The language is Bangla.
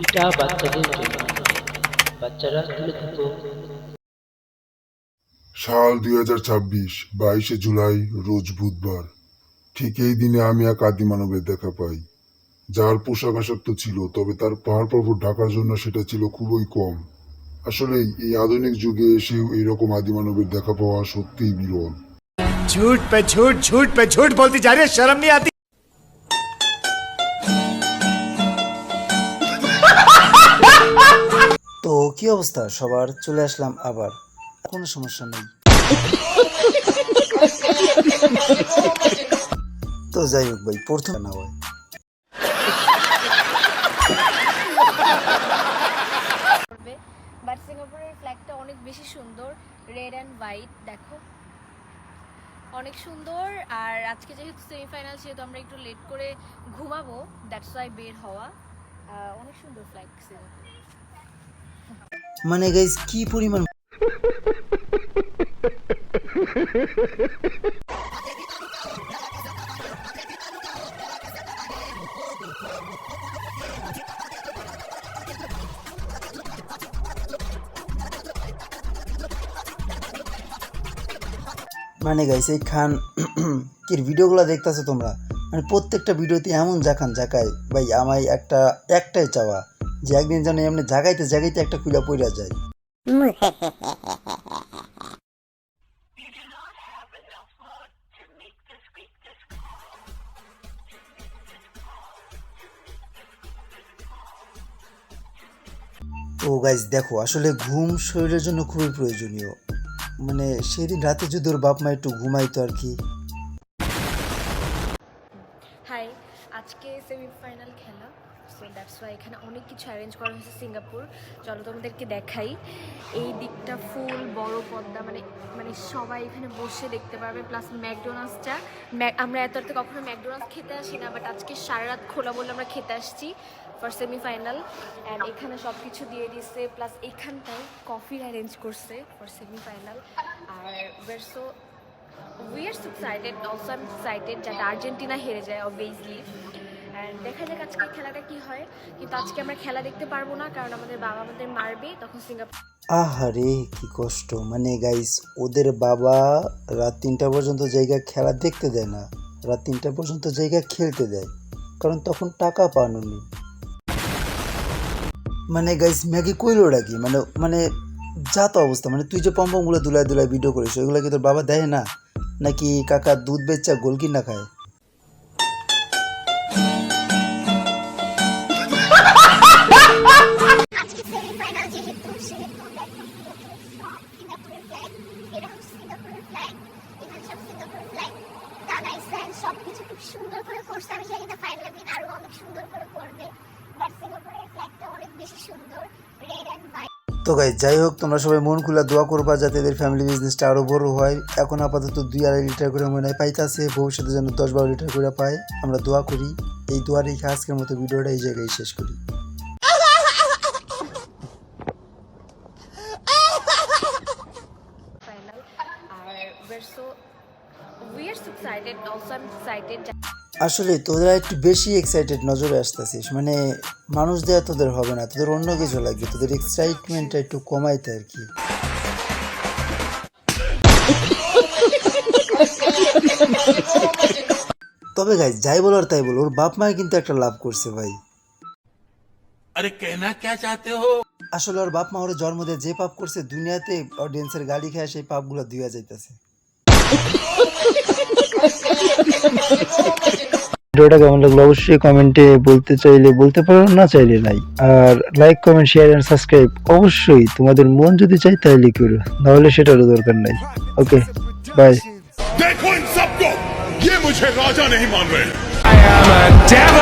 এটা বাচ্চাদের জন্য, বাচ্চারা তুলে থাকো। সাল 2026, 22শে জুলাই, রোজ বুধবার। ঠিক এই দিনে আমি এক আদি মানবের দেখা পাই, যার পোশাক আশাক তো ছিল, তবে তার পাহাড় পর্বত ঢাকার জন্য সেটা ছিল খুবই কম। আসলেই এই আধুনিক যুগে এসেও এইরকম আদি মানবের দেখা পাওয়া সত্যিই বিরল। झूठ पे झूठ, झूठ पे झूठ बोलती जा रही है, शर्म नहीं आती। তো কি অবস্থা সবার, চলে আসলাম আবার, কোনো সমস্যা নেই। তো যাই হোক ভাই, প্রথম না হয় বাট সিঙ্গাপুরের ফ্ল্যাগটা অনেক বেশি সুন্দর, রেড অ্যান্ড হোয়াইট, দেখো অনেক সুন্দর। আর আজকে যেহেতু সেমিফাইনাল, সেহেতু আমরা একটু লেট করে ঘুমাবো, দ্যাটস ওয়াই বের হওয়া। অনেক সুন্দর ফ্ল্যাগ সিঙ্গাপুর। মানে গাইস কি পরিমাণ মানে গাইস এই খান কি ভিডিওগুলো দেখতেছো তোমরা, মানে প্রত্যেকটা ভিডিওতে এমন জাকায় ভাই, আমায় একটাই চাওয়া যে একদিন যেন এমনি জাগাইতে জাগাইতে একটা খুলা পড়া যায়। তো গাইস দেখো, আসলে ঘুম শরীরের জন্য খুবই প্রয়োজনীয়। মানে সেদিন রাতে যদি ওর বাপ মা একটু ঘুমাইতো আর কি। হাই, আজকে সেমিফাইনাল খেলা, সো দ্যাটস ওয়াই এখানে অনেক কিছু অ্যারেঞ্জ করা হয়েছে সিঙ্গাপুর। চলো তোমাদেরকে দেখাই। এই দিকটা ফুল বড় পর্দা, মানে মানে সবাই এখানে বসে দেখতে পারবে। প্লাস ম্যাকডোনাল্ডসটা, আমরা এত রাতে কখনো ম্যাকডোনাল্ডস খেতে আসি না, বাট আজকে সারা রাত খোলা বলে আমরা খেতে আসছি ফর সেমিফাইনাল। অ্যান্ড এখানে সব কিছু দিয়ে দিচ্ছে, প্লাস এখানটায় কফি অ্যারেঞ্জ করছে ফর সেমিফাইনাল। আর we are so excited, also I'm excited যাতে আর্জেন্টিনা হেরে যায় অবভিয়াসলি। অ্যান্ড দেখা যাক আজকে খেলাটা কি হয়। কিন্তু আজকে আমরা খেলা দেখতে পারবো না, কারণ আমাদের বাবা আমাদের মারবে, তখন সিঙ্গাপুর। আহারে কি কষ্ট। মানে গাইস ওদের বাবা রাত 3টা পর্যন্ত জায়গা খেলা দেখতে দেয় না, রাত 3টা পর্যন্ত জায়গা খেলতে দেয়, কারণ তখন টাকা পানো নেই। মানে গাইস ম্যাগি কইলোটা কি, মানে মানে যা তো অবস্থা। মানে তুই যে পম্পমগুলো দুলায় দুলায় ভিডিও করিস, ওইগুলো কি তোর বাবা দেয় না, নাকি কাকা দুধ বেচা গোল কিনা খায়? আজকে সেমিফাইনাল যেহেতু সেহেতু সিঙ্গাপুরের ফ্ল্যাগ, এটা হচ্ছে সিঙ্গাপুরের ফ্ল্যাগ, এখানে সব সিঙ্গাপুরের ফ্ল্যাগ টানাই স্যান্ড সব কিছু খুব সুন্দর করে করছে। আমি জানি না ফাইনালের দিন আরো অনেক সুন্দর করে করবে, বাট সিঙ্গাপুরের ফ্ল্যাগটা অনেক বেশি সুন্দর, রেড অ্যান্ড হোয়াইট। তো গাইস যাই হোক, তোমরা সবাই মন খুলে দোয়া করবা যাতে এদের ফ্যামিলি বিজনেসটা আরও বড় হয়। এখন আপাতত 2-2.5 লিটার করে মনে হয় পাইতেছে, ভবিষ্যতে যেন 10-12 লিটার করে পায়, আমরা দোয়া করি। এই দোয়া রেখে আজকের মতো ভিডিওটা এই জায়গায় শেষ করি। ফাইনাল। আর we are so excited, also I'm excited। আসলে তোরা একটু বেশি এক্সাইটেড নজরে আসতেছিস, মানে মানুষ দেয়া তোদের হবে না, তোদের অন্য কিছু লাগবে, তোদের এক্সাইটমেন্টটা একটু কমাইতে আর কি। তবে গাইস যাই বলার তাই বল, ওর বাপ মায় কিন্তু একটা লাভ করছে ভাই। अरे कहना क्या चाहते हो? আসলে ওর বাপ মা ওর জন্ম দিয়ে যে পাপ করছে, দুনিয়াতে অডিয়েন্সের গালি খায় সেই পাপগুলো ধুয়া যাইতেছে। ভিডিওটা কেমন লাগলো অবশ্যই কমেন্টে বলতে চাইলে বলতে পারো, না চাইলে নাই। আর like comment share and subscribe অবশ্যই তোমাদের মন যদি চাই তাহলে করো, নাহলে সেটারও দরকার নাই। Okay bye. देखो इन सबको, ये मुझे राजा नहीं मान रहे। I am a devil.